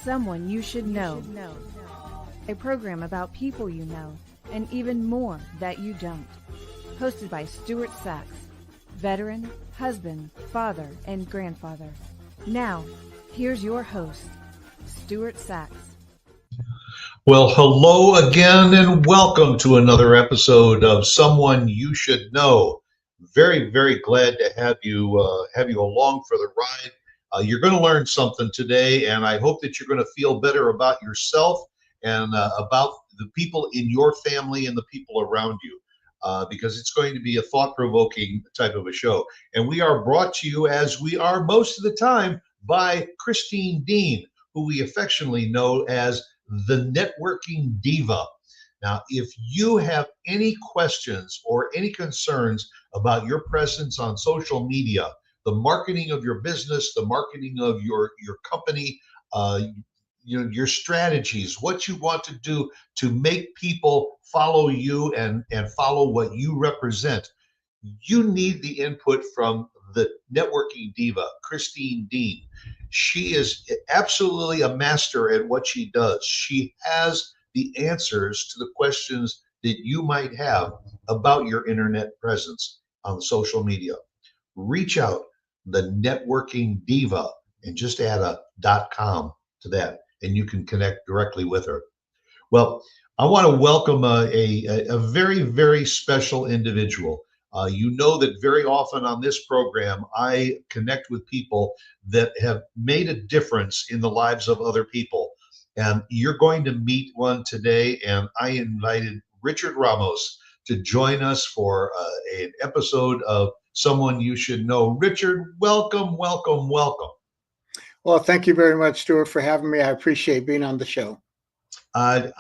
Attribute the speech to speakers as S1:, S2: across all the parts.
S1: Someone You Should Know, a program about people you know and even more that you don't. Hosted by Stuart Sax, veteran, husband, father, and grandfather. Now, here's your host, Stuart Sax.
S2: Well, hello again and welcome to another episode of Someone You Should Know. Very, very glad to have you along for the ride. You're going to learn something today, and I hope that you're going to feel better about yourself and about the people in your family and the people around you, because it's going to be a thought-provoking type of a show. And we are brought to you, as we are most of the time, by Christine Dean, who we affectionately know as the Networking Diva. Now, if you have any questions or any concerns about your presence on social media, the marketing of your business, the marketing of your company, your strategies, what you want to do to make people follow you and follow what you represent, you need the input from the Networking Diva, Christine Dean. She is absolutely a master at what she does. She has the answers to the questions that you might have about your internet presence on social media. Reach out, the Networking Diva, and just add a .com to that, and you can connect directly with her. Well, I want to welcome a very, very special individual. You know that very often on this program, I connect with people that have made a difference in the lives of other people. And you're going to meet one today, and I invited Richard Ramos to join us for an episode of Someone You Should Know. Richard, welcome, welcome, welcome.
S3: Well, thank you very much, Stuart, for having me. I appreciate being on the show.
S2: I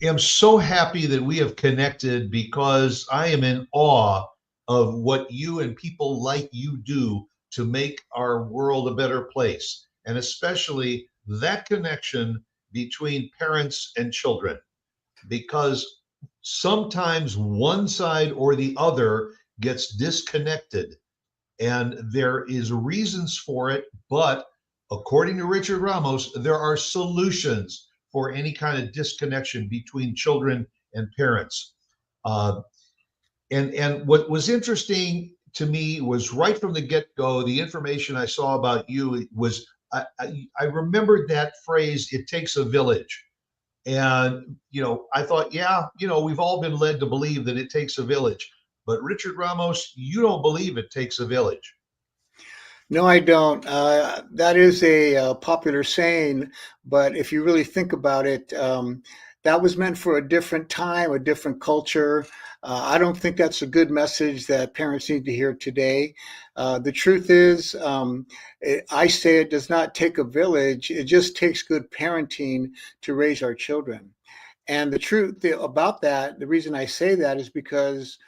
S2: am so happy that we have connected because I am in awe of what you and people like you do to make our world a better place, and especially that connection between parents and children, because sometimes one side or the other gets disconnected, and there is reasons for it, but according to Richard Ramos, there are solutions for any kind of disconnection between children and parents. Uh, and what was interesting to me was right from the get-go, the information I saw about you was I remembered that phrase, "It takes a village." And, I thought, yeah, we've all been led to believe that it takes a village. But Richard Ramos, you don't believe it takes a village.
S3: No, I don't. That is a popular saying, but if you really think about it, that was meant for a different time, a different culture. I don't think that's a good message that parents need to hear today. The truth is, I say it does not take a village. It just takes good parenting to raise our children. And the truth about that, the reason I say that is because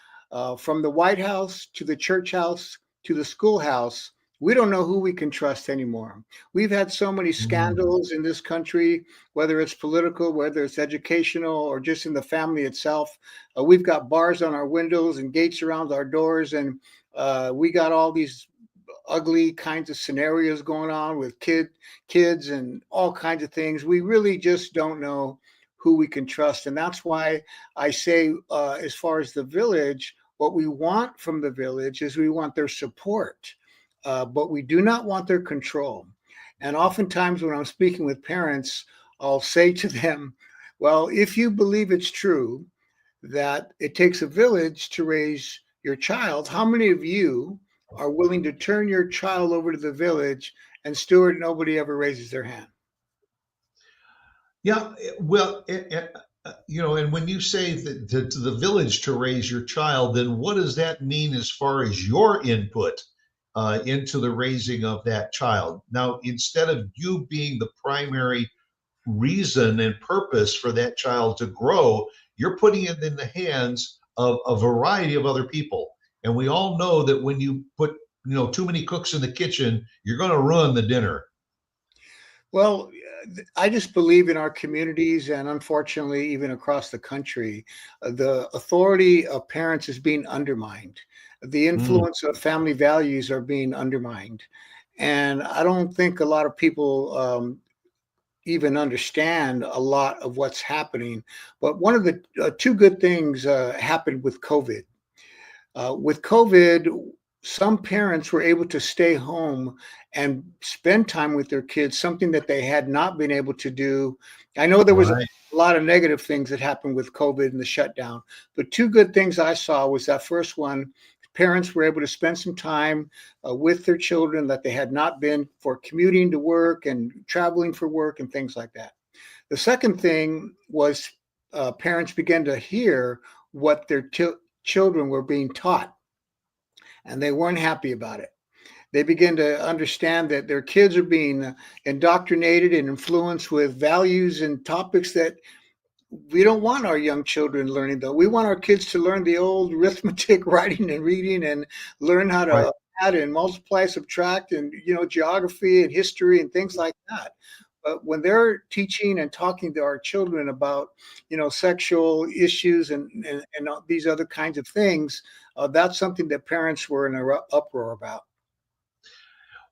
S3: from the White House to the church house to the schoolhouse, we don't know who we can trust anymore. We've had so many scandals in this country, whether it's political, whether it's educational, or just in the family itself. We've got bars on our windows and gates around our doors, and we got all these ugly kinds of scenarios going on with kids and all kinds of things. We really just don't know who we can trust. And that's why I say, as far as the village, what we want from the village is we want their support. But we do not want their control. And oftentimes when I'm speaking with parents, I'll say to them, well, if you believe it's true that it takes a village to raise your child, how many of you are willing to turn your child over to the village? And Stuart, nobody ever raises their hand.
S2: Yeah, well, and when you say that to the village to raise your child, then what does that mean as far as your input into the raising of that child? Now, instead of you being the primary reason and purpose for that child to grow, you're putting it in the hands of a variety of other people. And we all know that when you put, too many cooks in the kitchen, you're going to ruin the dinner.
S3: Well, I just believe in our communities, and unfortunately, even across the country, the authority of parents is being undermined. The influence of family values are being undermined. And I don't think a lot of people even understand a lot of what's happening. But one of the two good things happened with COVID. With COVID, some parents were able to stay home and spend time with their kids, something that they had not been able to do. I know there was a
S2: Right.
S3: lot of negative things that happened with COVID and the shutdown, but two good things I saw was that first one, parents were able to spend some time with their children that they had not been for commuting to work and traveling for work and things like that. The second thing was parents began to hear what their children were being taught, and they weren't happy about it. They begin to understand that their kids are being indoctrinated and influenced with values and topics that we don't want our young children learning, though. We want our kids to learn the old arithmetic, writing and reading, and learn how
S2: Right.
S3: to add and multiply, subtract, and geography and history and things like that. But when they're teaching and talking to our children about sexual issues and these other kinds of things, that's something that parents were in an uproar about.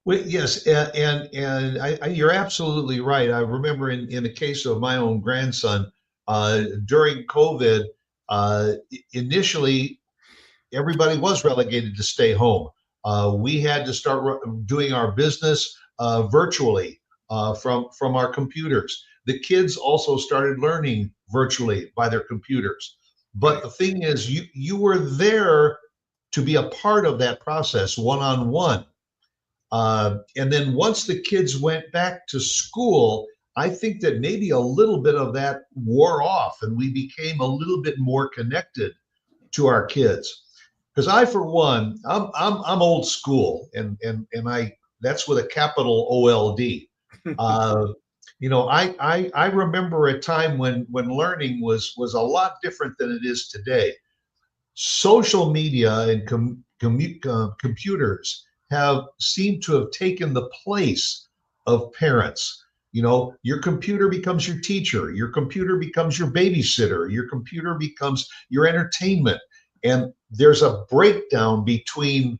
S2: Well, yes, you're absolutely right. I remember in the case of my own grandson, during COVID, initially everybody was relegated to stay home. We had to start doing our business virtually from our computers. The kids also started learning virtually by their computers. But
S3: Right.
S2: the thing is, you were there to be a part of that process one on one. And then once the kids went back to school, I think that maybe a little bit of that wore off and we became a little bit more connected to our kids. Because I, for one, I'm old school, and I that's with a capital OLD. Uh, I remember a time when learning was a lot different than it is today. Social media and computers have seemed to have taken the place of parents. Your computer becomes your teacher, your computer becomes your babysitter, your computer becomes your entertainment. And there's a breakdown between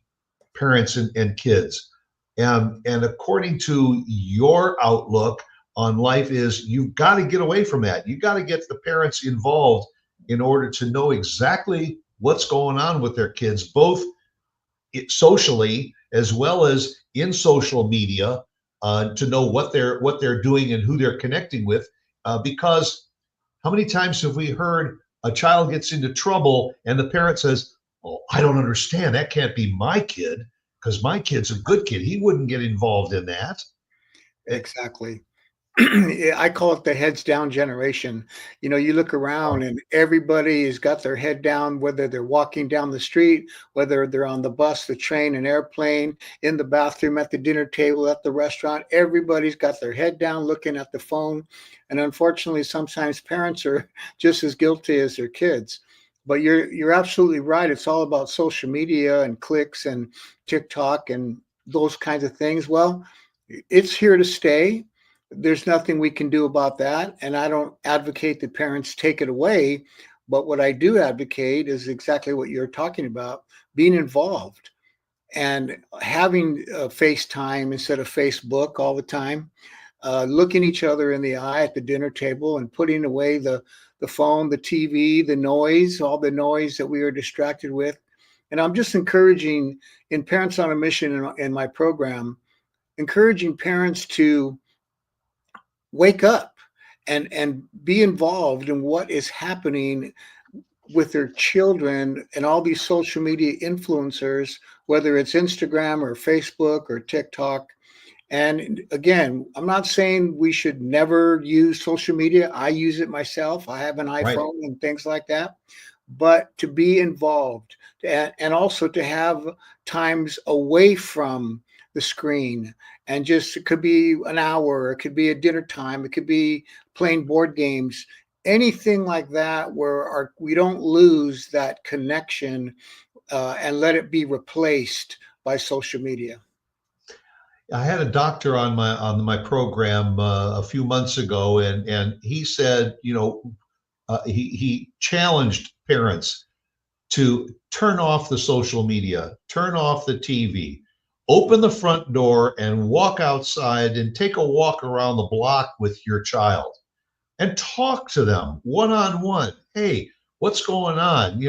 S2: parents and kids. And according to your outlook on life is you've got to get away from that. You've got to get the parents involved in order to know exactly what's going on with their kids, both socially as well as in social media, to know what they're doing and who they're connecting with. Because how many times have we heard a child gets into trouble and the parent says, "Oh, I don't understand. That can't be my kid because my kid's a good kid. He wouldn't get involved in that." Eh,
S3: Exactly. I call it the heads down generation. You look around and everybody has got their head down, whether they're walking down the street, whether they're on the bus, the train, an airplane, in the bathroom, at the dinner table, at the restaurant. Everybody's got their head down looking at the phone. And unfortunately, sometimes parents are just as guilty as their kids. But you're absolutely right. It's all about social media and clicks and TikTok and those kinds of things. Well, it's here to stay. There's nothing we can do about that. And I don't advocate that parents take it away. But what I do advocate is exactly what you're talking about, being involved and having FaceTime instead of Facebook all the time, looking each other in the eye at the dinner table and putting away the phone, the TV, the noise, all the noise that we are distracted with. And I'm just encouraging in Parents on a Mission in my program, encouraging parents to wake up and be involved in what is happening with their children and all these social media influencers, whether it's Instagram or Facebook or TikTok. And again, I'm not saying we should never use social media. I use it myself. I have an
S2: right.
S3: iPhone and things like that. But to be involved and also to have times away from the screen, and just it could be an hour, it could be a dinner time, it could be playing board games, anything like that where we don't lose that connection and let it be replaced by social media.
S2: I had a doctor on my program a few months ago, and he said, he challenged parents to turn off the social media, turn off the TV, open the front door and walk outside and take a walk around the block with your child and talk to them one-on-one. Hey, what's going on?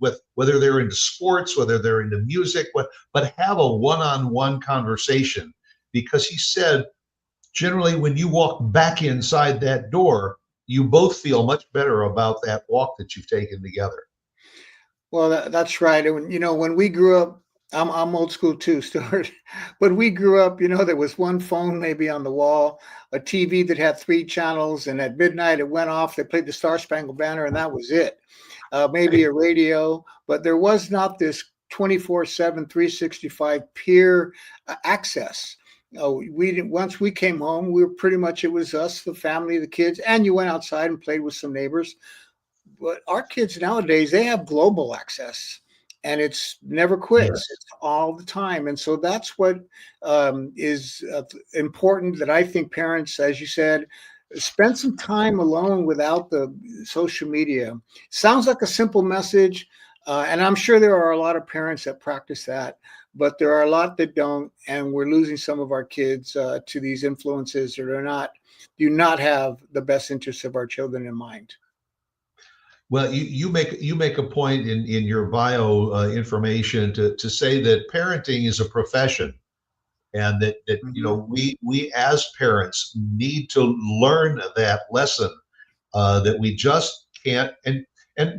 S2: With whether they're into sports, whether they're into music, but have a one-on-one conversation. Because he said, generally, when you walk back inside that door, you both feel much better about that walk that you've taken together.
S3: Well, that's right. And when we grew up, I'm old school too, Stuart. But we grew up, there was one phone maybe on the wall, a TV that had 3 channels, and at midnight it went off. They played the Star Spangled Banner, and that was it. Maybe a radio, but there was not this 24/7, 365 peer access. We didn't. Once we came home, we were pretty much, it was us, the family, the kids, and you went outside and played with some neighbors. But our kids nowadays, they have global access, and it's never quits.
S2: Yes.
S3: It's all the time. And so that's what is important, that I think parents, as you said, spend some time alone without the social media. Sounds like a simple message. And I'm sure there are a lot of parents that practice that, but there are a lot that don't. And we're losing some of our kids to these influences that do not have the best interests of our children in mind.
S2: Well, you make a point in your bio information to say that parenting is a profession, and that we as parents need to learn that lesson, that we just can't. And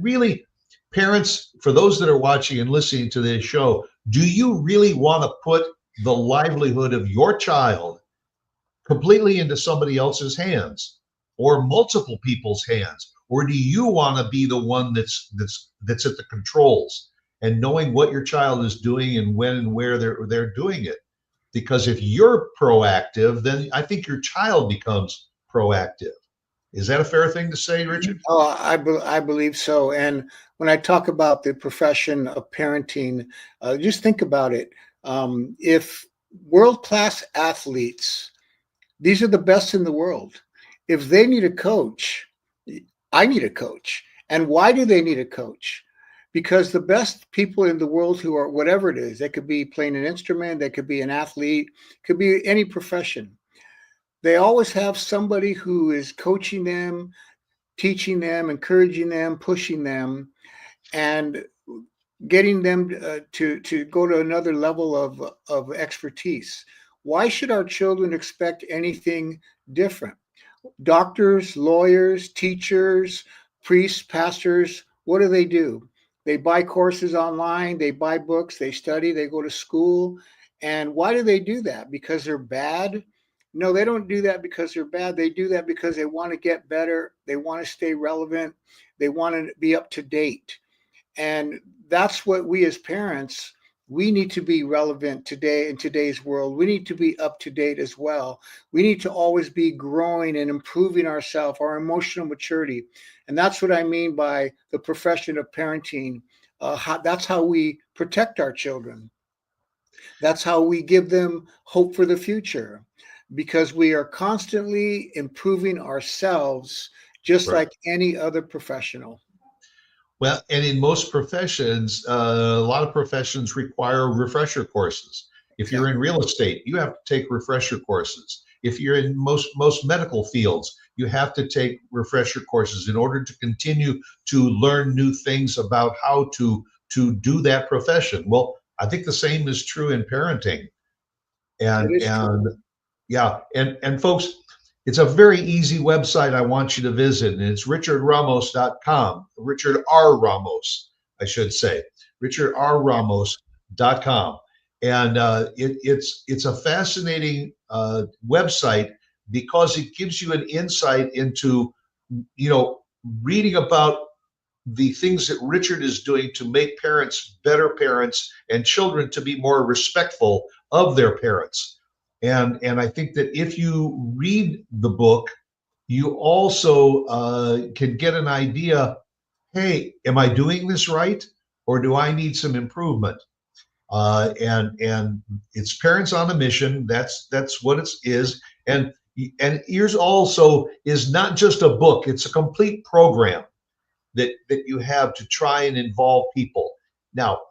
S2: really, parents, for those that are watching and listening to this show, do you really want to put the livelihood of your child completely into somebody else's hands or multiple people's hands? Or do you want to be the one that's at the controls and knowing what your child is doing and when and where they're doing it? Because if you're proactive, then I think your child becomes proactive. Is that a fair thing to say, Richard?
S3: Oh, I believe so. And when I talk about the profession of parenting, just think about it. If world-class athletes, these are the best in the world, if they need a coach, I need a coach. And why do they need a coach? Because the best people in the world, who are whatever it is, they could be playing an instrument, they could be an athlete, could be any profession. They always have somebody who is coaching them, teaching them, encouraging them, pushing them, and getting them to go to another level of expertise. Why should our children expect anything different? Doctors, lawyers, teachers, priests, pastors, what do? They buy courses online, they buy books, they study, they go to school. And why do they do that? Because they're bad? No, they don't do that because they're bad. They do that because they want to get better. They want to stay relevant. They want to be up to date. And that's what we as parents, we need to be relevant today in today's world. We need to be up to date as well. We need to always be growing and improving ourselves, our emotional maturity. And that's what I mean by the profession of parenting. That's how we protect our children. That's how we give them hope for the future, because we are constantly improving ourselves, just
S2: Right.
S3: like any other professional.
S2: Well, and in most professions, a lot of professions require refresher courses. If you're in real estate, you have to take refresher courses. If you're in most medical fields, you have to take refresher courses in order to continue to learn new things about how to do that profession. Well, I think the same is true in parenting.
S3: It is true.
S2: And yeah, and folks, it's a very easy website I want you to visit, and it's richardramos.com. Richard R. Ramos, I should say. richardramos.com. And it's a fascinating website because it gives you an insight into, reading about the things that Richard is doing to make parents better parents and children to be more respectful of their parents. And I think that if you read the book, you also can get an idea, hey, am I doing this right? Or do I need some improvement? And it's Parents on a Mission. That's what it is. And yours also is not just a book, it's a complete program that you have to try and involve people. Now,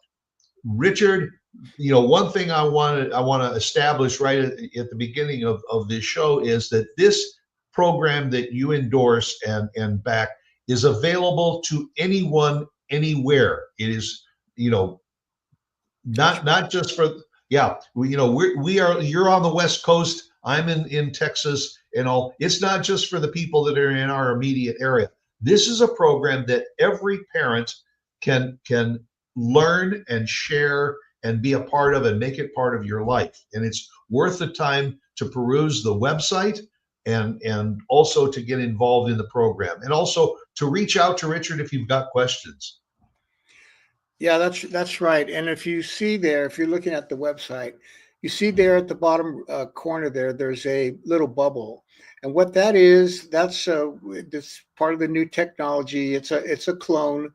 S2: Richard, one thing I want to establish right at the beginning of this show is that this program that you endorse and back is available to anyone, anywhere. It is, not just for, yeah, you're on the West Coast, I'm in Texas and all. It's not just for the people that are in our immediate area. This is a program that every parent can learn and share and be a part of and make it part of your life. And it's worth the time to peruse the website and also to get involved in the program, and also to reach out to Richard if you've got questions.
S3: Yeah, that's right. And if you see there, if you're looking at the website, you see there at the bottom corner there's a little bubble, and what that is, that's part of the new technology. It's a clone,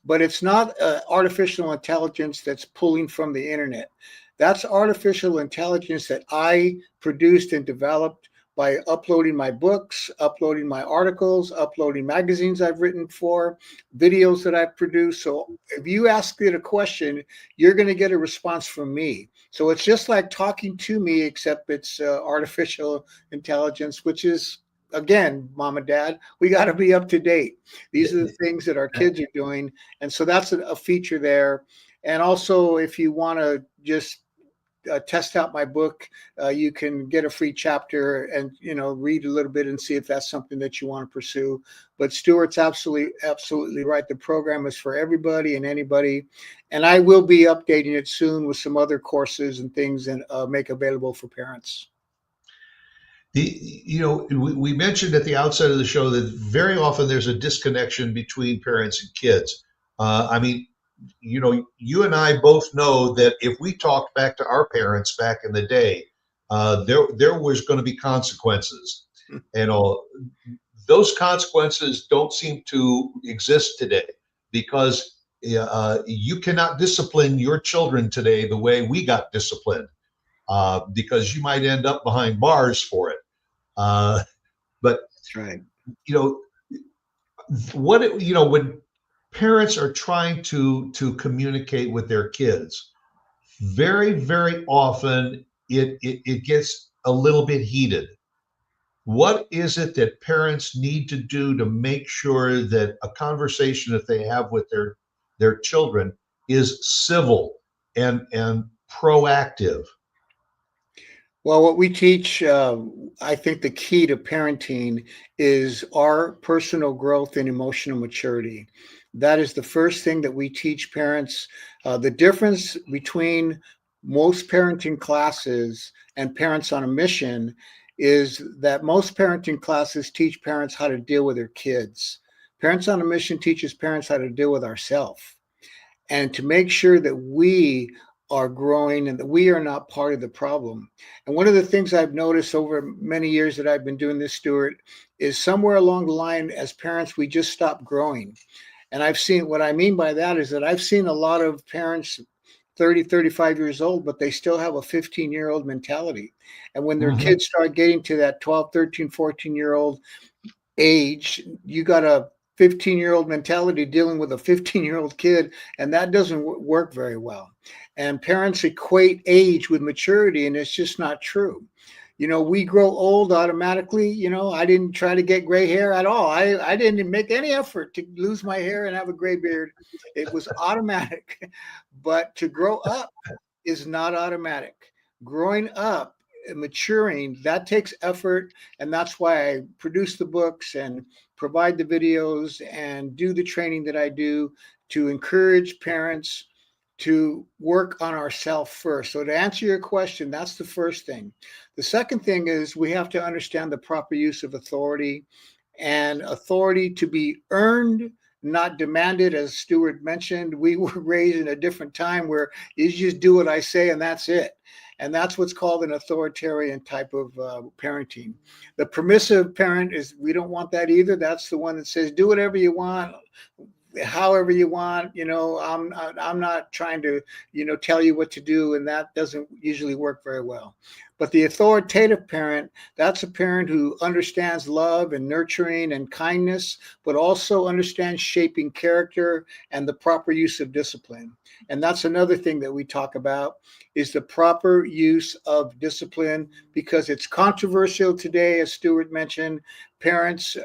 S3: but it's not artificial intelligence that's pulling from the internet. That's artificial intelligence that I produced and developed by uploading my books, uploading my articles, uploading magazines I've written for, videos that I've produced. So if you ask it a question, you're going to get a response from me. So it's just like talking to me, except it's artificial intelligence, which is, again, mom and dad, we got to be up to date. These are the things that our kids are doing. And so that's a feature there. And also, if you want to just test out my book, you can get a free chapter and read a little bit and see if that's something that you want to pursue. But Stuart's absolutely right. The program is for everybody and anybody, and I will be updating it soon with some other courses and things and make available for parents.
S2: We mentioned at the outset of the show that very often there's a disconnection between parents and kids. You and I both know that if we talked back to our parents back in the day, there was going to be consequences. Those consequences don't seem to exist today, because you cannot discipline your children today the way we got disciplined, because you might end up behind bars for it. But
S3: That's right.
S2: When parents are trying to communicate with their kids, very, very often it gets a little bit heated. What is it that parents need to do to make sure that a conversation that they have with their children is civil and proactive?
S3: Well, what we teach, I think the key to parenting is our personal growth and emotional maturity. That is the first thing that we teach parents. The difference between most parenting classes and Parents on a Mission is that most parenting classes teach parents how to deal with their kids. Parents on a Mission teaches parents how to deal with ourselves, and to make sure that we are growing and that we are not part of the problem. And one of the things I've noticed over many years that I've been doing this, Stuart, is somewhere along the line, as parents, we just stop growing. And I've seen, what I mean by that is that I've seen a lot of parents 30, 35 years old, but they still have a 15-year-old mentality. And when their kids start getting to that 12, 13, 14-year-old age, you got a 15-year-old mentality dealing with a 15-year-old kid, and that doesn't work very well. And parents equate age with maturity, and it's just not true. We grow old automatically. I didn't try to get gray hair at all. I didn't make any effort to lose my hair and have a gray beard. It was automatic. But to grow up is not automatic. Growing up, maturing, that takes effort. And that's why I produce the books and provide the videos and do the training that I do to encourage parents to work on ourselves first. So to answer your question, that's the first thing. The second thing is we have to understand the proper use of authority, and authority to be earned, not demanded. As Stuart mentioned, we were raised in a different time where you just do what I say and that's it. And that's what's called an authoritarian type of parenting. The permissive parent is, we don't want that either. That's the one that says, do whatever you want, however you want. I'm not trying to, tell you what to do. And that doesn't usually work very well. But the authoritative parent, that's a parent who understands love and nurturing and kindness, but also understands shaping character and the proper use of discipline. And that's another thing that we talk about is the proper use of discipline, because it's controversial today, as Stuart mentioned. Parents,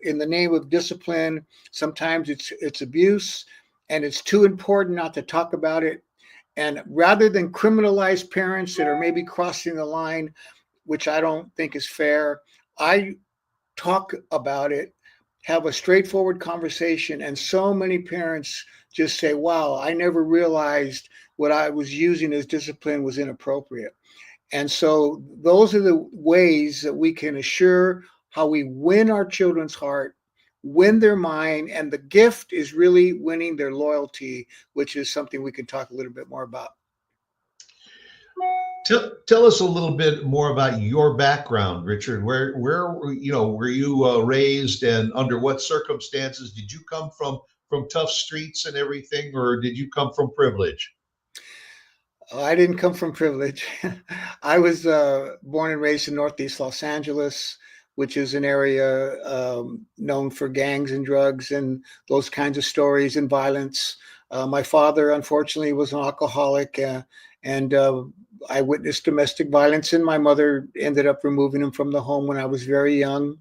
S3: in the name of discipline, sometimes it's abuse, and it's too important not to talk about it. And rather than criminalize parents that are maybe crossing the line, which I don't think is fair, I talk about it, have a straightforward conversation. And so many parents just say, wow, I never realized what I was using as discipline was inappropriate. And so those are the ways that we can assure how we win our children's heart, win their mind. And the gift is really winning their loyalty, which is something we can talk a little bit more about.
S2: Tell us a little bit more about your background, Richard. Where were you raised, and under what circumstances did you come from tough streets and everything, or did you come from privilege?
S3: I didn't come from privilege. I was born and raised in Northeast Los Angeles, which is an area known for gangs and drugs and those kinds of stories and violence. My father, unfortunately, was an alcoholic, and I witnessed domestic violence, and my mother ended up removing him from the home when I was very young.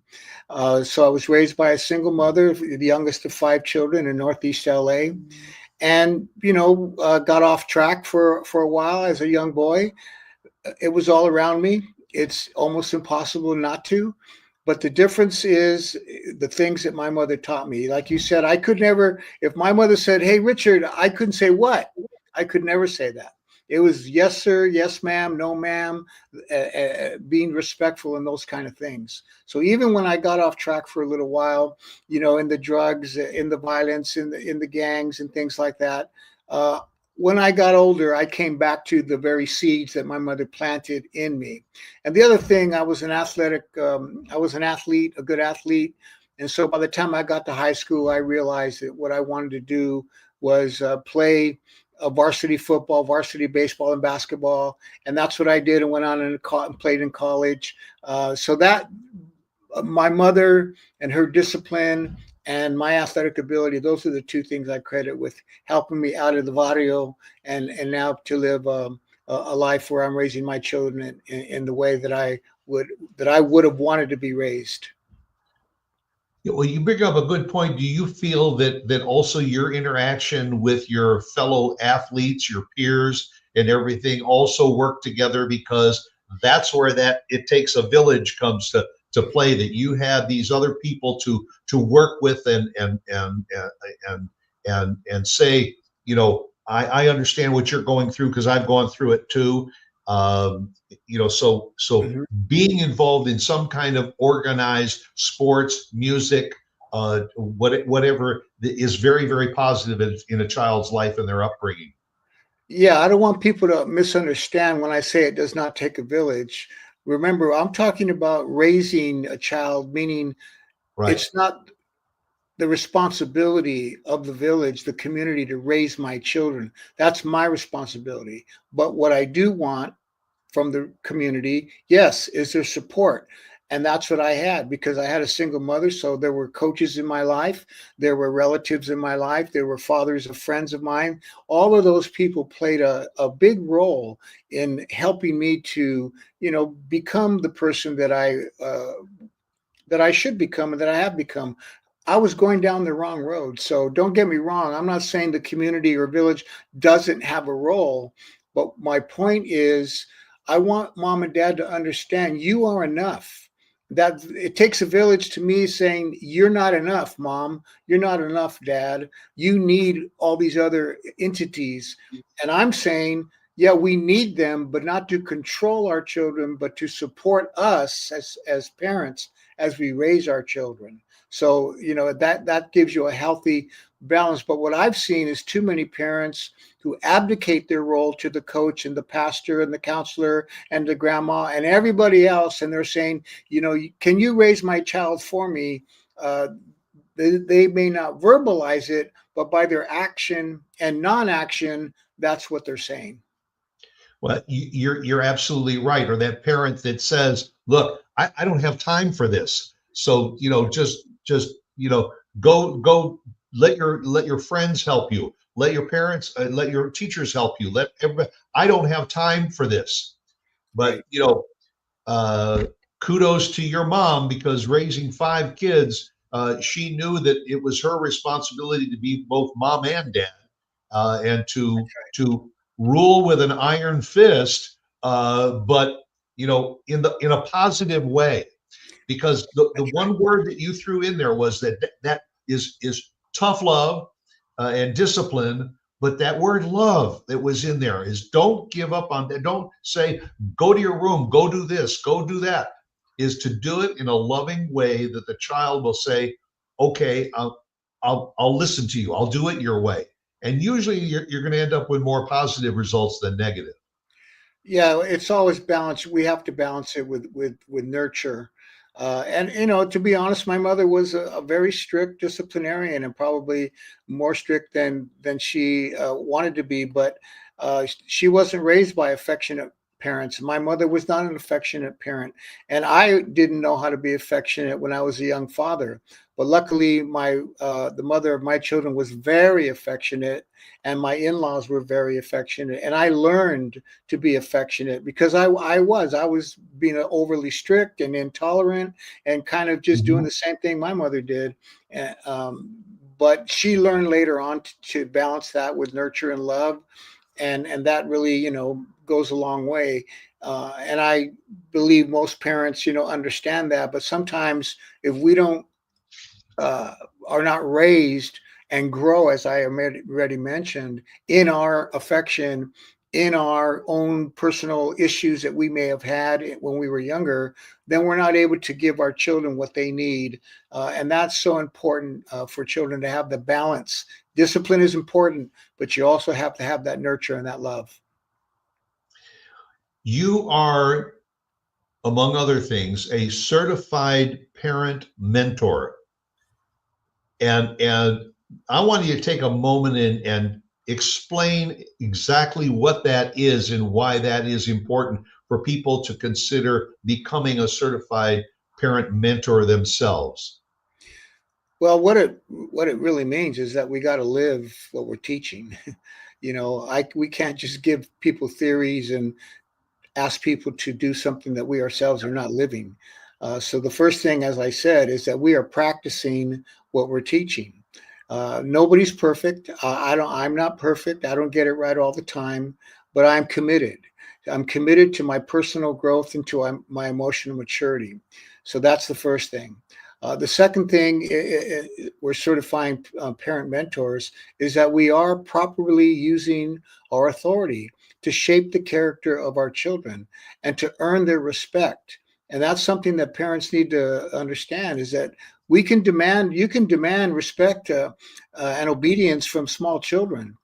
S3: So I was raised by a single mother, the youngest of 5 children in Northeast LA. And, got off track for a while as a young boy. It was all around me. It's almost impossible not to. But the difference is the things that my mother taught me. Like you said, I could never, if my mother said, hey, Richard, I couldn't say what? I could never say that. It was yes, sir, yes, ma'am, no, ma'am, being respectful and those kind of things. So even when I got off track for a little while, in the drugs, in the violence, in the gangs and things like that, when I got older, I came back to the very seeds that my mother planted in me. And the other thing, I was an athlete, a good athlete. And so by the time I got to high school, I realized that what I wanted to do was play varsity football, varsity baseball, and basketball. And that's what I did, and went on and played in college. So that my mother and her discipline and my athletic ability, those are the 2 things I credit with helping me out of the barrio and now to live a life where I'm raising my children in the way that I would have wanted to be raised.
S2: Well, you bring up a good point. Do you feel that also your interaction with your fellow athletes, your peers, and everything also work together, because that's where it takes a village comes to play, that you have these other people to work with and say, I understand what you're going through because I've gone through it too. So
S3: Mhm.
S2: being involved in some kind of organized sports, music, whatever is very, very positive in a child's life and their upbringing.
S3: Yeah, I don't want people to misunderstand when I say it does not take a village. Remember, I'm talking about raising a child, meaning
S2: Right.
S3: it's not the responsibility of the village, the community, to raise my children. That's my responsibility. But what I do want from the community, yes, is their support. And that's what I had, because I had a single mother. So there were coaches in my life. There were relatives in my life. There were fathers of friends of mine. All of those people played a big role in helping me to, become the person that I should become and that I have become. I was going down the wrong road. So don't get me wrong. I'm not saying the community or village doesn't have a role, but my point is I want mom and dad to understand you are enough. That it takes a village to me saying, you're not enough, mom. You're not enough, dad. You need all these other entities. And I'm saying, yeah, we need them, but not to control our children, but to support us as parents as we raise our children. So, that gives you a healthy balance. But what I've seen is too many parents who abdicate their role to the coach and the pastor and the counselor and the grandma and everybody else. And they're saying, can you raise my child for me? They may not verbalize it, but by their action and non-action, that's what they're saying.
S2: Well, you're absolutely right. Or that parent that says, "Look, I don't have time for this. So just go let your friends help you. Let your parents, let your teachers help you. Let everybody. I don't have time for this." But
S3: Right.
S2: uh, kudos to your mom, because raising five kids, she knew that it was her responsibility to be both mom and dad, and to rule with an iron fist, but in a positive way, because the
S3: That's right.
S2: one word that you threw in there was that is tough love, and discipline. But that word love that was in there is, don't give up on that. Don't say, go to your room, go do this, go do that. Is to do it in a loving way that the child will say, okay, I'll listen to you, I'll do it your way. And usually you're going to end up with more positive results than negative.
S3: Yeah, it's always balance. We have to balance it with nurture. And to be honest, my mother was a very strict disciplinarian, and probably more strict than she wanted to be. But she wasn't raised by affectionate parents. My mother was not an affectionate parent, and I didn't know how to be affectionate when I was a young father. But luckily, my the mother of my children was very affectionate, and my in-laws were very affectionate, and I learned to be affectionate because I was being overly strict and intolerant and kind of just doing
S2: Mhm.
S3: the same thing my mother did. And, but she learned later on to balance that with nurture and love, and that really goes a long way. And I believe most parents understand that, but sometimes if we don't uh, are not raised and grow, as I already mentioned, in our affection, in our own personal issues that we may have had when we were younger, then we're not able to give our children what they need. And that's so important for children to have the balance. Discipline is important, but you also have to have that nurture and that love.
S2: You are, among other things, a certified parent mentor. And I want you to take a moment and explain exactly what that is and why that is important for people to consider becoming a certified parent mentor themselves.
S3: Well, what it really means is that we got to live what we're teaching. We can't just give people theories and ask people to do something that we ourselves are not living. So the first thing, as I said, is that we are practicing what we're teaching. Nobody's perfect. I'm not perfect. I don't get it right all the time, but I'm committed. I'm committed to my personal growth and to my emotional maturity. So that's the first thing. The second thing we're certifying parent mentors is that we are properly using our authority to shape the character of our children and to earn their respect. And that's something that parents need to understand, is that you can demand respect and obedience from small children.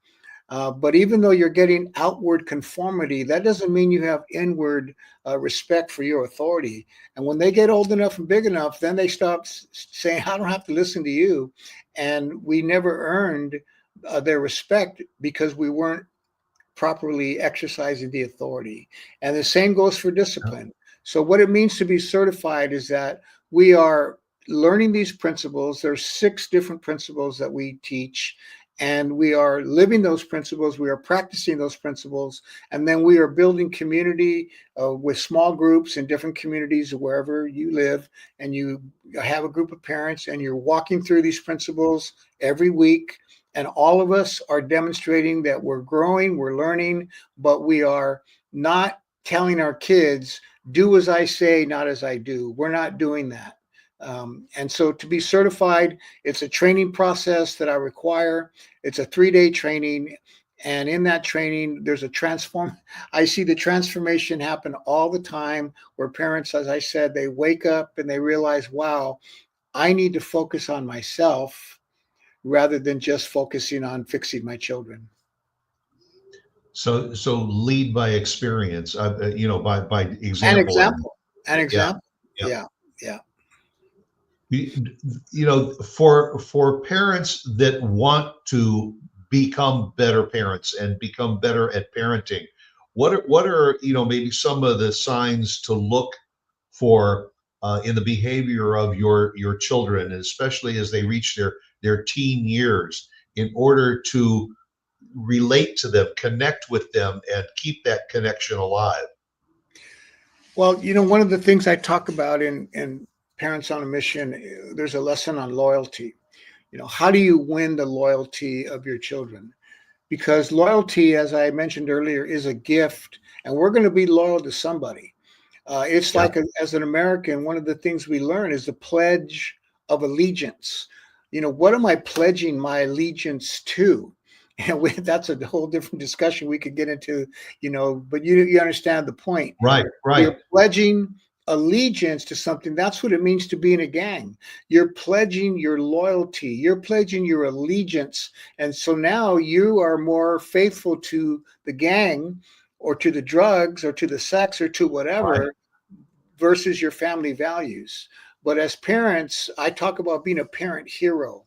S3: But even though you're getting outward conformity, that doesn't mean you have inward respect for your authority. And when they get old enough and big enough, then they stop saying, I don't have to listen to you. And we never earned their respect because we weren't properly exercising the authority. And the same goes for discipline. So, what it means to be certified is that we are learning these principles. There's 6 different principles that we teach, and we are living those principles. We are practicing those principles, and then we are building community with small groups in different communities wherever you live. And you have a group of parents, and you're walking through these principles every week, and all of us are demonstrating that we're growing, we're learning, but we are not telling our kids, do as I say, not as I do. We're not doing that. And so to be certified, it's a training process that I require. It's a 3-day training. And in that training, there's a transform. I see the transformation happen all the time where parents, as I said, they wake up and they realize, wow, I need to focus on myself rather than just focusing on fixing my children.
S2: So lead by experience, by
S3: An
S2: example, and
S3: example. An
S2: yeah,
S3: example.
S2: yeah.
S3: Yeah. Yeah.
S2: For parents that want to become better parents and become better at parenting, what are maybe some of the signs to look for in the behavior of your children, especially as they reach their teen years, in order to relate to them, connect with them, and keep that connection alive?
S3: Well, one of the things I talk about in Parents on a Mission, there's a lesson on loyalty. How do you win the loyalty of your children? Because loyalty, as I mentioned earlier, is a gift, and we're going to be loyal to somebody. It's
S2: Yeah.
S3: like as an American, one of the things we learn is the pledge of allegiance. What am I pledging my allegiance to? And that's a whole different discussion we could get into, but you understand the point.
S2: Right, right.
S3: You're pledging allegiance to something. That's what it means to be in a gang. You're pledging your loyalty, you're pledging your allegiance. And so now you are more faithful to the gang or to the drugs or to the sex or to
S2: Right.
S3: whatever versus your family values. But as parents, I talk about being a parent hero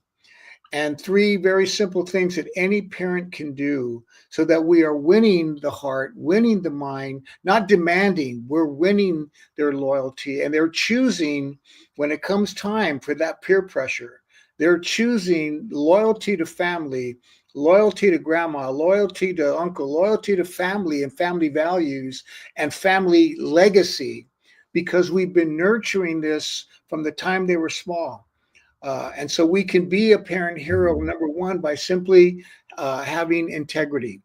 S3: and three very simple things that any parent can do so that we are winning the heart, winning the mind, not demanding, we're winning their loyalty. And they're choosing, when it comes time for that peer pressure, they're choosing loyalty to family, loyalty to grandma, loyalty to uncle, loyalty to family and family values and family legacy, because we've been nurturing this from the time they were small. And so we can be a parent hero, number one, by simply having integrity.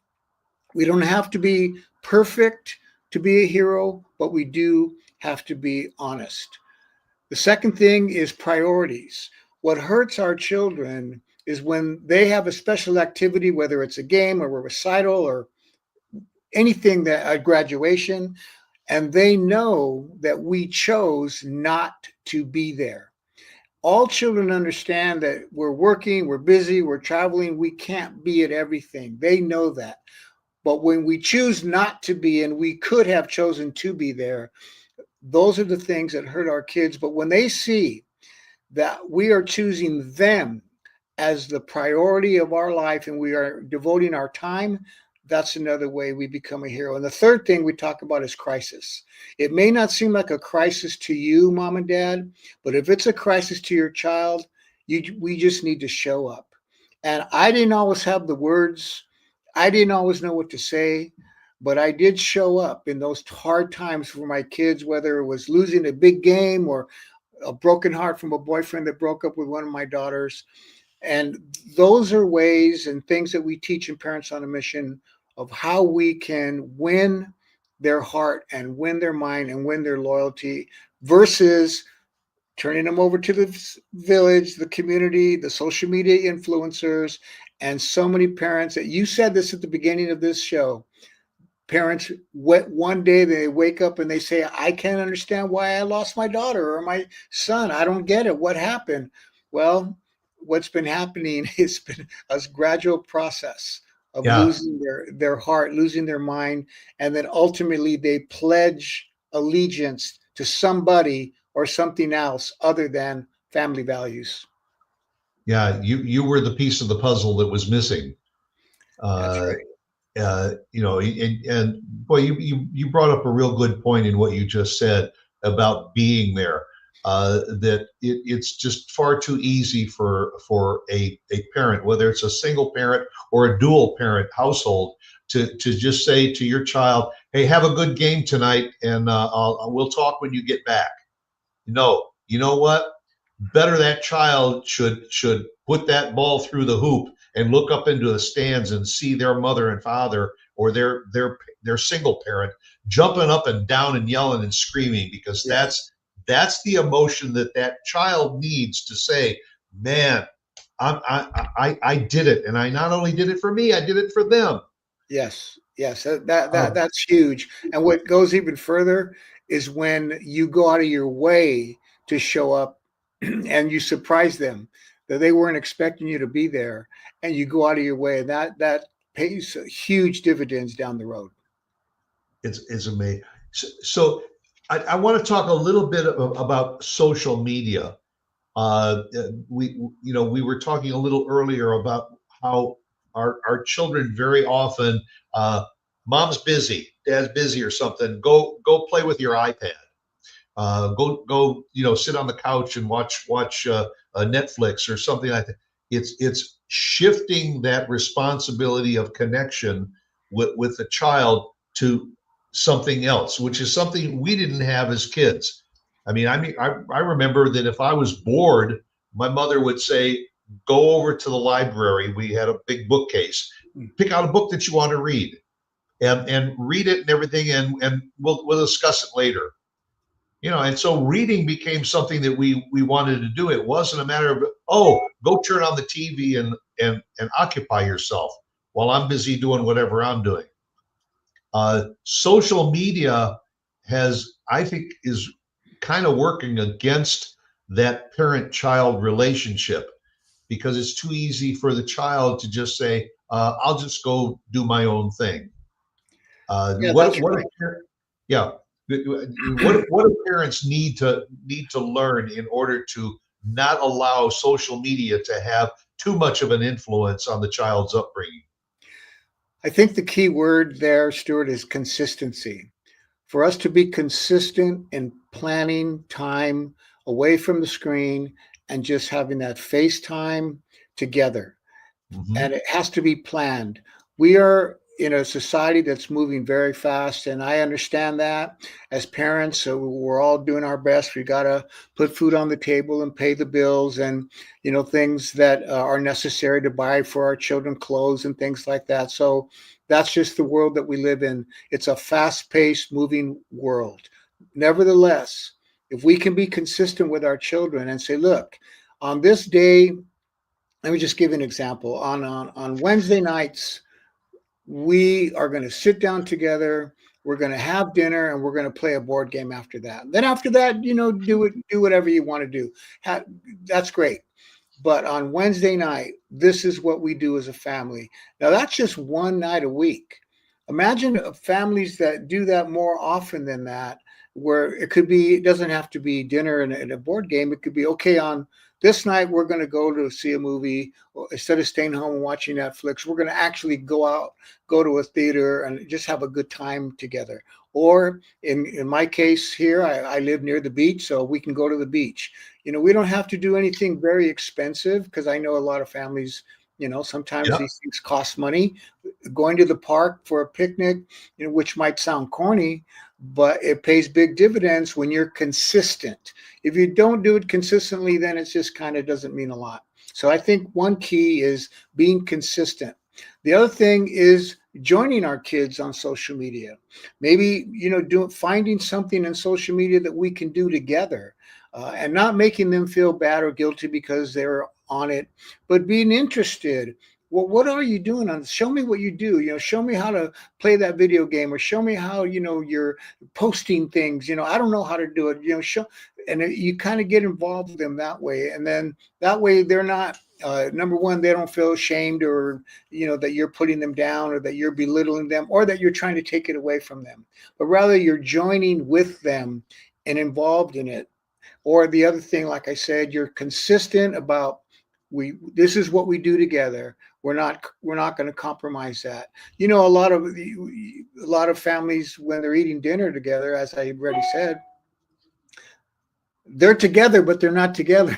S3: We don't have to be perfect to be a hero, but we do have to be honest. The second thing is priorities. What hurts our children is when they have a special activity, whether it's a game or a recital or anything that at graduation, and they know that we chose not to be there. All children understand that we're working, we're busy, we're traveling, we can't be at everything. They know that. But when we choose not to be, and we could have chosen to be there, those are the things that hurt our kids. But when they see that we are choosing them as the priority of our life and we are devoting our time, that's another way we become a hero. And the third thing we talk about is crisis. It may not seem like a crisis to you, mom and dad, but if it's a crisis to your child, we just need to show up. And I didn't always have the words, I didn't always know what to say, but I did show up in those hard times for my kids, whether it was losing a big game or a broken heart from a boyfriend that broke up with one of my daughters. And those are ways and things that we teach in Parents on a Mission of how we can win their heart and win their mind and win their loyalty versus turning them over to the village, the community, the social media influencers, and so many parents that you said this at the beginning of this show. Parents, one day they wake up and they say, I can't understand why I lost my daughter or my son. I don't get it. What happened? Well, what's been happening has been a gradual process of
S2: Yeah.
S3: losing their heart, losing their mind, and then ultimately they pledge allegiance to somebody or something else other than family values.
S2: Yeah. You were the piece of the puzzle that was missing.
S3: That's
S2: Uh,
S3: right.
S2: and boy, you brought up a real good point in what you just said about being there. That it's just far too easy for a parent, whether it's a single parent or a dual parent household, to just say to your child, "Hey, have a good game tonight, and we'll talk when you get back." No, you know what? Better that child should put that ball through the hoop and look up into the stands and see their mother and father or their single parent jumping up and down and yelling and screaming, because
S3: Yes.
S2: that's the emotion that child needs to say, man, I did it, and I not only did it for me, I did it for them.
S3: Yes, yes,
S2: Um,
S3: that's huge. And what goes even further is when you go out of your way to show up and you surprise them that they weren't expecting you to be there, and you go out of your way. That pays huge dividends down the road.
S2: it's amazing. So I want to talk a little bit about social media. We were talking a little earlier about how our children very often, mom's busy. dad's busy or something, go play with your iPad. Go sit on the couch and watch Netflix or something like that. It's shifting that responsibility of connection with the child to something else, which is something we didn't have as kids. I remember that if I was bored, my mother would say, go over to the library. We had a big bookcase. Pick out a book that you want to read and read it and everything, and we'll discuss it later. And so reading became something that we wanted to do. It wasn't a matter of, oh, go turn on the TV and occupy yourself while I'm busy doing whatever I'm doing. Social media I think, is kind of working against that parent-child relationship, because it's too easy for the child to just say, I'll just go do my own thing.
S3: That's right.
S2: Yeah. What do parents need to learn in order to not allow social media to have too much of an influence on the child's upbringing?
S3: I think the key word there, Stuart, is consistency. For us to be consistent in planning time away from the screen and just having that face time together.
S2: Mm-hmm.
S3: And it has to be planned. We are in a society that's moving very fast, and I understand that. As parents, so we're all doing our best. We got to put food on the table and pay the bills, and things that are necessary to buy for our children, clothes and things like that. So that's just the world that we live in. It's a fast-paced, moving world. Nevertheless, if we can be consistent with our children and say, look, on this day, let me just give an example. On Wednesday nights, we are going to sit down together. We're going to have dinner, and we're going to play a board game after that. Then after that, do whatever you want to do. That's great. But on Wednesday night, this is what we do as a family. Now, that's just one night a week. Imagine families that do that more often than that, where it doesn't have to be dinner and a board game. It could be, okay, on this night, we're going to go to see a movie. Instead of staying home and watching Netflix, we're going to actually go to a theater and just have a good time together. Or in my case here, I live near the beach, so we can go to the beach. We don't have to do anything very expensive, because I know a lot of families, sometimes these things cost money. Going to the park for a picnic, which might sound corny, but it pays big dividends when you're consistent. If you don't do it consistently, then it just kind of doesn't mean a lot. So I think one key is being consistent. The other thing is joining our kids on social media. Maybe, finding something in social media that we can do together, and not making them feel bad or guilty because they're on it, but being interested. Well, what are you doing on this? Show me what you do. Show me how to play that video game, or show me how, you're posting things. I don't know how to do it. Show, and you kind of get involved with them that way. And then that way they're not, number one, they don't feel ashamed, or, that you're putting them down, or that you're belittling them, or that you're trying to take it away from them, but rather you're joining with them and involved in it. Or the other thing, like I said, you're consistent about, this is what we do together. We're not going to compromise that. A lot of families, when they're eating dinner together, as I already said, they're together, but they're not together.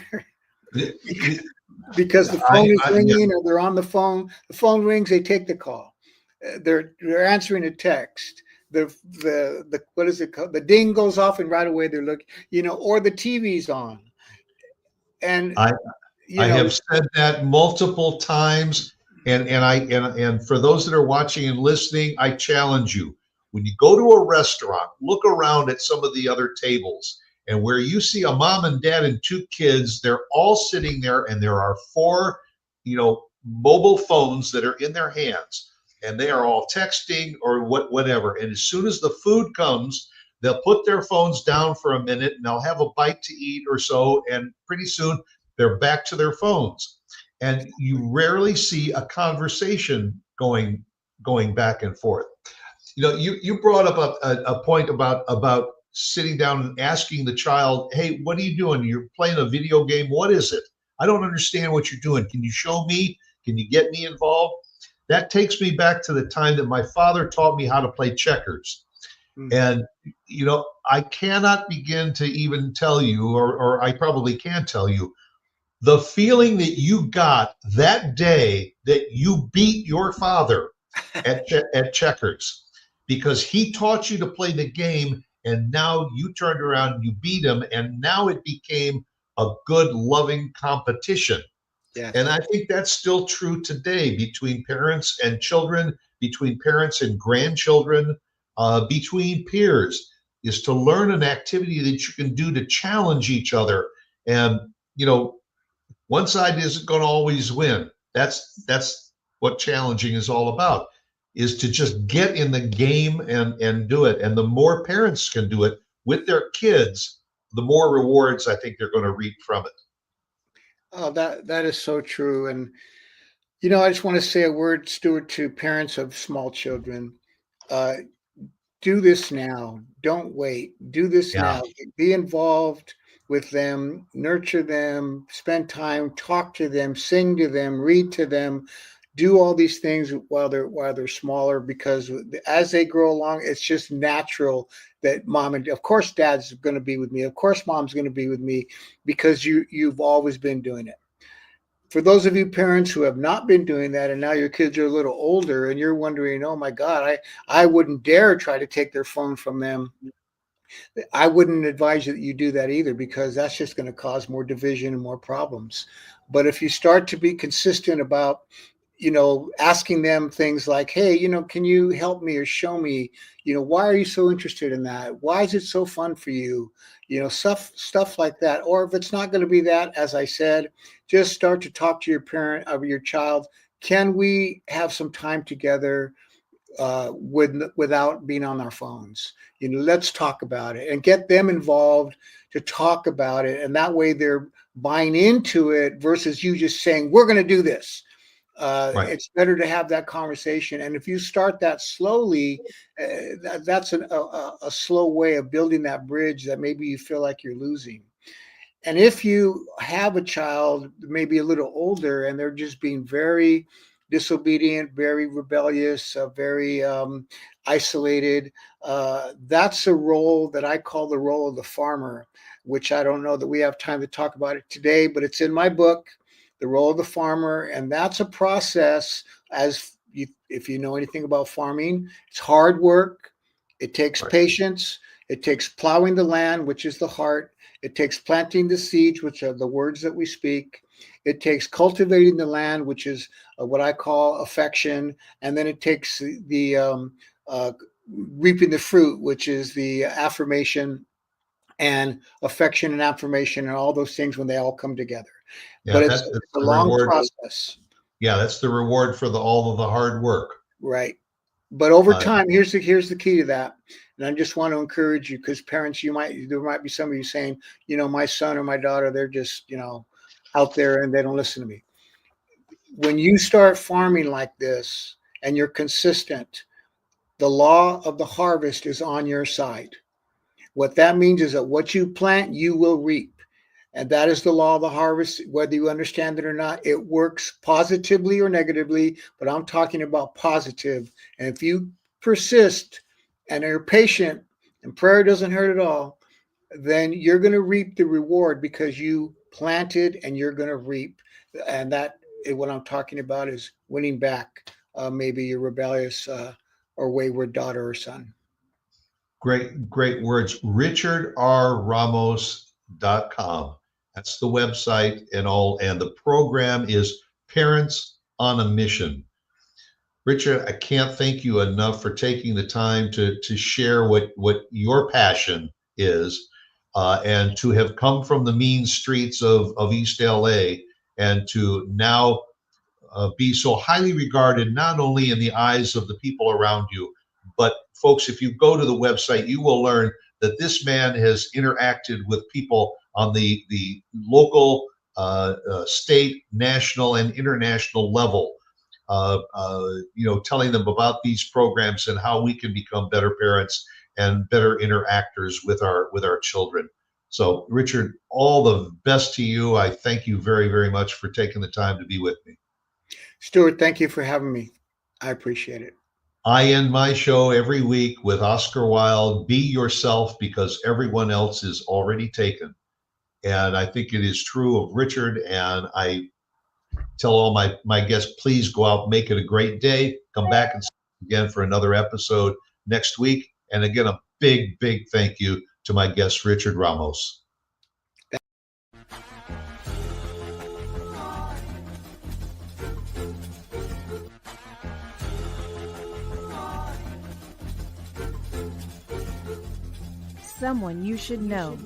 S3: Because the phone is ringing, or they're on the phone. The phone rings, they take the call. They're answering a text. The what is it called? The ding goes off, and right away they're looking. Or the TV's on. And
S2: I have said that multiple times, and for those that are watching and listening, I challenge you. When you go to a restaurant, look around at some of the other tables, and where you see a mom and dad and two kids, they're all sitting there, and there are four, mobile phones that are in their hands, and they are all texting or whatever. And as soon as the food comes, they'll put their phones down for a minute, and they'll have a bite to eat or so, and pretty soon they're back to their phones. And you rarely see a conversation going back and forth. You brought up a point about sitting down and asking the child, hey, what are you doing? You're playing a video game. What is it? I don't understand what you're doing. Can you show me? Can you get me involved? that takes me back to the time that my father taught me how to play checkers.
S3: Mhm.
S2: And, I cannot begin to even tell you, or I probably can tell you, the feeling that you got that day that you beat your father at checkers, because he taught you to play the game, and now you turned around and you beat him, and now it became a good, loving competition.
S3: Yes.
S2: And I think that's still true today between parents and children, between parents and grandchildren, between peers, is to learn an activity that you can do to challenge each other. And, one side isn't going to always win. That's what challenging is all about, is to just get in the game and do it. And the more parents can do it with their kids, the more rewards I think they're going to reap from it.
S3: Oh, that is so true. And I just want to say a word, Stuart, to parents of small children. Uh, do this now. Don't wait. Do this
S2: Yeah.
S3: now. Be involved with them, nurture them, spend time, talk to them, sing to them, read to them, do all these things while they're smaller, because as they grow along, it's just natural that mom and of course dad's going to be with me. Of course mom's going to be with me, because you've always been doing it. For those of you parents who have not been doing that, and now your kids are a little older and you're wondering, oh my God, I wouldn't dare try to take their phone from them. I wouldn't advise you that you do that either, because that's just going to cause more division and more problems. But if you start to be consistent about, asking them things like, hey, can you help me or show me, why are you so interested in that? Why is it so fun for you? Stuff like that. Or if it's not going to be that, as I said, just start to talk to your parent or your child. Can we have some time together without being on our phones? Let's talk about it and get them involved to talk about it. And that way they're buying into it versus you just saying, we're going to do this.
S2: Right.
S3: It's better to have that conversation. And if you start that slowly, that's a slow way of building that bridge that maybe you feel like you're losing. And if you have a child maybe a little older and they're just being very disobedient, very rebellious, very isolated, that's a role that I call the role of the farmer, which I don't know that we have time to talk about it today, but it's in my book, The Role of the Farmer. And that's a process, if you know anything about farming, it's hard work. It takes
S2: Right.
S3: patience. It takes plowing the land, which is the heart. It takes planting the seeds, which are the words that we speak. It takes cultivating the land, which is what I call affection. And then it takes the reaping the fruit, which is the affirmation, and affection and affirmation and all those things when they all come together.
S2: Yeah,
S3: But it's
S2: that's
S3: a
S2: the
S3: long
S2: reward.
S3: process,
S2: Yeah, that's the reward for all of the hard work.
S3: right? But over
S2: Uh,
S3: time, here's the key to that. And I just want to encourage you, because parents, there might be some of you saying, my son or my daughter, they're just, out there and they don't listen to me. When you start farming like this and you're consistent, the law of the harvest is on your side. What that means is that what you plant, you will reap. And that is the law of the harvest, whether you understand it or not. It works positively or negatively, but I'm talking about positive. And if you persist and are patient and prayer doesn't hurt at all, then you're going to reap the reward, because you planted and you're going to reap. And that what I'm talking about is winning back maybe your rebellious or wayward daughter or son.
S2: Great words. RichardRRamos.com. That's the website and the program is Parents on a Mission. Richard, I can't thank you enough for taking the time to share what your passion is, and to have come from the mean streets of East LA, and to now be so highly regarded, not only in the eyes of the people around you, but folks, if you go to the website, you will learn that this man has interacted with people on the local, state, national, and international level, telling them about these programs and how we can become better parents and better interactors with our children. So, Richard, all the best to you. I thank you very, very much for taking the time to be with me.
S3: Stuart, thank you for having me. I appreciate it.
S2: I end my show every week with Oscar Wilde, be yourself because everyone else is already taken. And I think it is true of Richard. And I tell all my guests, please go out, make it a great day. Come back and see us again for another episode next week. And again, a big, big thank you to my guest, Richard Ramos.
S1: Someone you should know.